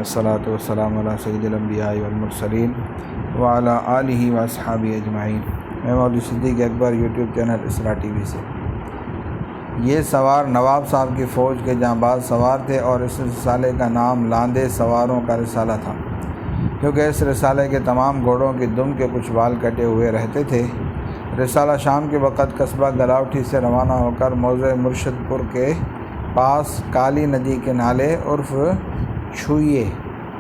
والصلاة والسلام علی سید الانبیاء والمرسلین وعلی آلہ واصحابہ اجمعین۔ میں مولوی صدیق اکبر، یوٹیوب چینل اسرا ٹی وی سے۔ یہ سوار نواب صاحب کی فوج کے جانباز سوار تھے اور اس رسالے کا نام لاندے سواروں کا رسالہ تھا، کیونکہ اس رسالے کے تمام گھوڑوں کی دم کے کچھ بال کٹے ہوئے رہتے تھے۔ رسالہ شام کے وقت قصبہ گلاوٹھی سے روانہ ہو کر موضع مرشد پور کے پاس کالی ندی کے نالے عرف چھوئیے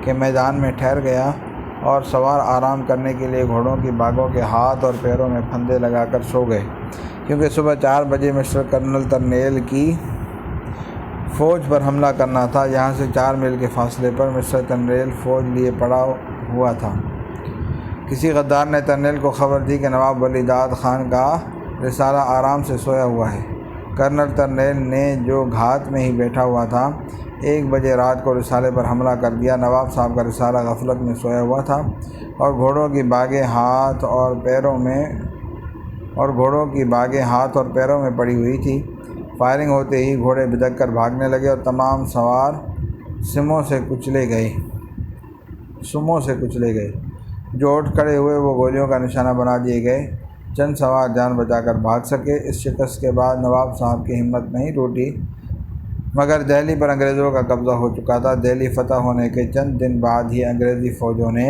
کے میدان میں ٹھہر گیا اور سوار آرام کرنے کے لیے گھوڑوں کی باگوں کے ہاتھ اور پیروں میں پھندے لگا کر سو گئے، کیونکہ صبح 4 بجے مسٹر کرنل ترنیل کی فوج پر حملہ کرنا تھا۔ یہاں سے 4 میل کے فاصلے پر مسٹر ترنیل فوج لیے پڑا ہوا تھا۔ کسی غدار نے ترنیل کو خبر دی کہ نواب ولی داد خان کا رسالہ آرام سے سویا ہوا ہے۔ کرنل ترنیل نے، جو گھات میں ہی بیٹھا ہوا تھا، 1 بجے رات کو رسالے پر حملہ کر دیا۔ نواب صاحب کا رسالہ غفلت میں سویا ہوا تھا اور گھوڑوں کی باگیں ہاتھ اور پیروں میں پڑی ہوئی تھی۔ فائرنگ ہوتے ہی گھوڑے بدک کر بھاگنے لگے اور تمام سوار سموں سے کچلے گئے۔ جو اٹھ کھڑے ہوئے وہ گولیوں کا نشانہ بنا دیے گئے۔ چند سوار جان بچا کر بھاگ سکے۔ اس شکست کے بعد نواب صاحب کی ہمت نہیں ٹوٹی، مگر دہلی پر انگریزوں کا قبضہ ہو چکا تھا۔ دہلی فتح ہونے کے چند دن بعد ہی انگریزی فوجوں نے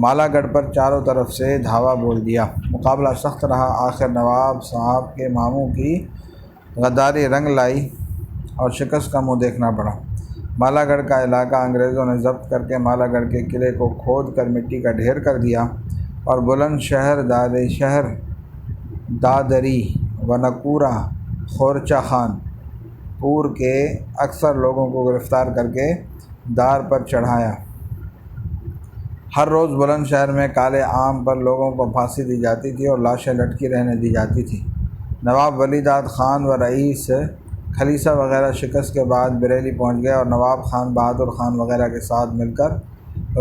مالا گڑھ پر چاروں طرف سے دھاوا بول دیا۔ مقابلہ سخت رہا۔ آخر نواب صاحب کے ماموں کی غداری رنگ لائی اور شکست کا منہ دیکھنا پڑا۔ مالا گڑھ کا علاقہ انگریزوں نے ضبط کر کے مالا گڑھ کے قلعے کو کھود کر مٹی کا ڈھیر کر دیا اور بلند شہر دادری ونکورہ خورچہ خان پور کے اکثر لوگوں کو گرفتار کر کے دار پر چڑھایا۔ ہر روز بلند شہر میں کالے عام پر لوگوں کو پھانسی دی جاتی تھی اور لاشیں لٹکی رہنے دی جاتی تھیں۔ نواب ولی داد خان و رئیس خلیصہ وغیرہ شکست کے بعد بریلی پہنچ گئے اور نواب خان بہادر خان وغیرہ کے ساتھ مل کر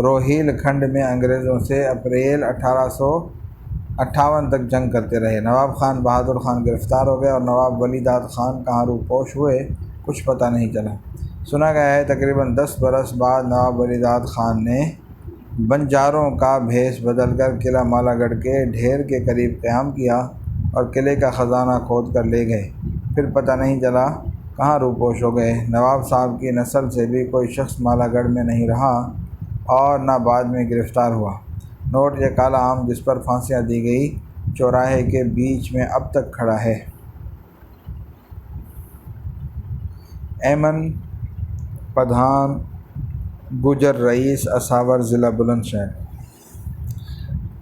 روہیل کھنڈ میں انگریزوں سے اپریل 1858 تک جنگ کرتے رہے۔ نواب خان بہادر خان گرفتار ہو گئے اور نواب ولی داد خان کہاں روپوش ہوئے کچھ پتہ نہیں چلا۔ سنا گیا ہے تقریباً 10 برس بعد نواب ولی داد خان نے بنجاروں کا بھیس بدل کر قلعہ مالا گڑھ کے ڈھیر کے قریب قیام کیا اور قلعے کا خزانہ کھود کر لے گئے۔ پھر پتہ نہیں چلا کہاں روپوش ہو گئے۔ نواب صاحب کی نسل سے بھی کوئی شخص مالا گڑھ میں نہیں رہا اور نہ بعد میں گرفتار ہوا۔ نوٹ یہ کالا عام جس پر پھانسیاں دی گئی چوراہے کے بیچ میں اب تک کھڑا ہے۔ ایمن پدھان گوجر رئیس اساور ضلع بلند شہر۔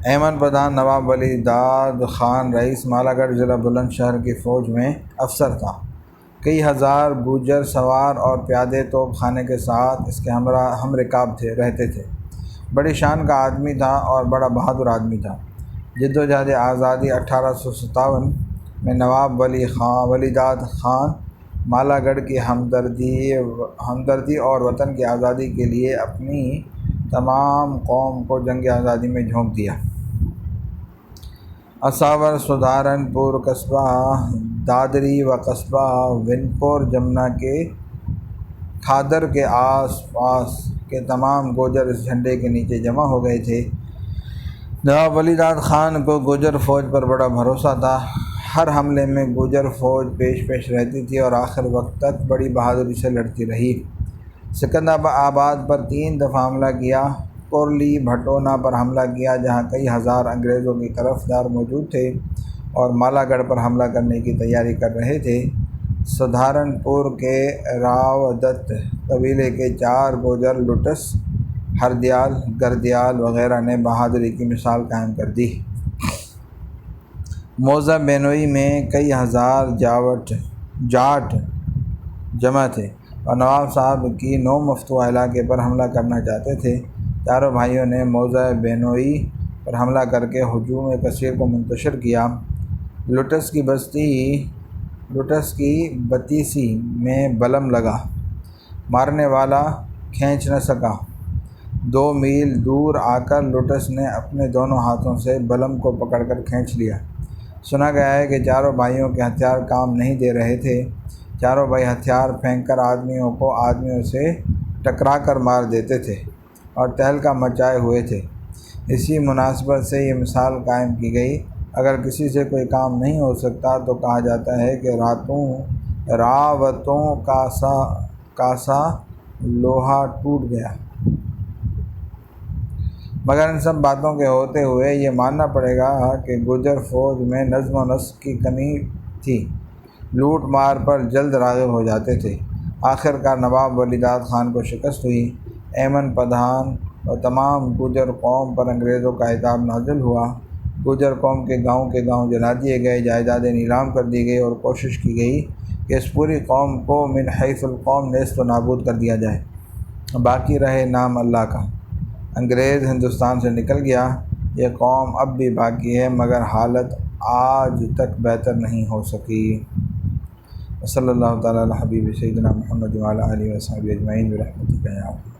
ایمن پدھان نواب ولی داد خان رئیس مالا گڑھ ضلع بلند شہر کی فوج میں افسر تھا۔ کئی ہزار گوجر سوار اور پیادے توپ خانے کے ساتھ اس کے ہم رکاب رہتے تھے۔ بڑی شان کا آدمی تھا اور بڑا بہادر آدمی تھا۔ جدوجہد آزادی 1857 میں نواب ولی داد خان مالا گڑھ کی ہمدردی اور وطن کی آزادی کے لیے اپنی تمام قوم کو جنگ آزادی میں جھونک دیا۔ اساور سدھارن پور قصبہ دادری و قصبہ ونپور جمنا کے کھادر کے آس پاس کے تمام گوجر اس جھنڈے کے نیچے جمع ہو گئے تھے۔ نواب ولی داد خان کو گوجر فوج پر بڑا بھروسہ تھا۔ ہر حملے میں گوجر فوج پیش رہتی تھی اور آخر وقت تک بڑی بہادری سے لڑتی رہی۔ سکندر آباد پر 3 دفعہ حملہ کیا۔ کورلی بھٹونا پر حملہ کیا جہاں کئی ہزار انگریزوں کی طرفدار موجود تھے اور مالا گڑھ پر حملہ کرنے کی تیاری کر رہے تھے۔ سدھارن پور کے راو دت قبیلے کے 4 گوجر لٹس، ہردیال، گردیال وغیرہ نے بہادری کی مثال قائم کر دی۔ موضع بینوئی میں کئی ہزار جاٹ جمع تھے اور نواب صاحب کی نو مفتوح علاقے پر حملہ کرنا چاہتے تھے۔ چاروں بھائیوں نے موضع بینوئی پر حملہ کر کے ہجوم کثیر کو منتشر کیا۔ لٹس کی بتیسی میں بلم لگا، مارنے والا کھینچ نہ سکا۔ 2 میل دور آ کر لٹس نے اپنے دونوں ہاتھوں سے بلم کو پکڑ کر کھینچ لیا۔ سنا گیا ہے کہ چاروں بھائیوں کے ہتھیار کام نہیں دے رہے تھے۔ چاروں بھائی ہتھیار پھینک کر آدمیوں سے ٹکرا کر مار دیتے تھے اور تہلکہ مچائے ہوئے تھے۔ اسی مناسبت سے یہ مثال قائم کی گئی، اگر کسی سے کوئی کام نہیں ہو سکتا تو کہا جاتا ہے کہ راوتوں کا سا لوہا ٹوٹ گیا۔ مگر ان سب باتوں کے ہوتے ہوئے یہ ماننا پڑے گا کہ گجر فوج میں نظم و نسق کی کمی تھی، لوٹ مار پر جلد راغب ہو جاتے تھے۔ آخر کار نواب ولی داد خان کو شکست ہوئی، ایمن پٹھان اور تمام گجر قوم پر انگریزوں کا عتاب نازل ہوا۔ گجر قوم کے گاؤں جلا دیے گئے، جائیدادیں نیلام کر دی گئی اور کوشش کی گئی کہ اس پوری قوم کو من حیث القوم نیست و نابود کر دیا جائے، باقی رہے نام اللہ کا۔ انگریز ہندوستان سے نکل گیا، یہ قوم اب بھی باقی ہے مگر حالت آج تک بہتر نہیں ہو سکی۔ صلی اللہ تعالیٰ علی حبیب سیدنا محمد وعلی آلہ وصحبہ اجمعین برحمتک یا ارحم۔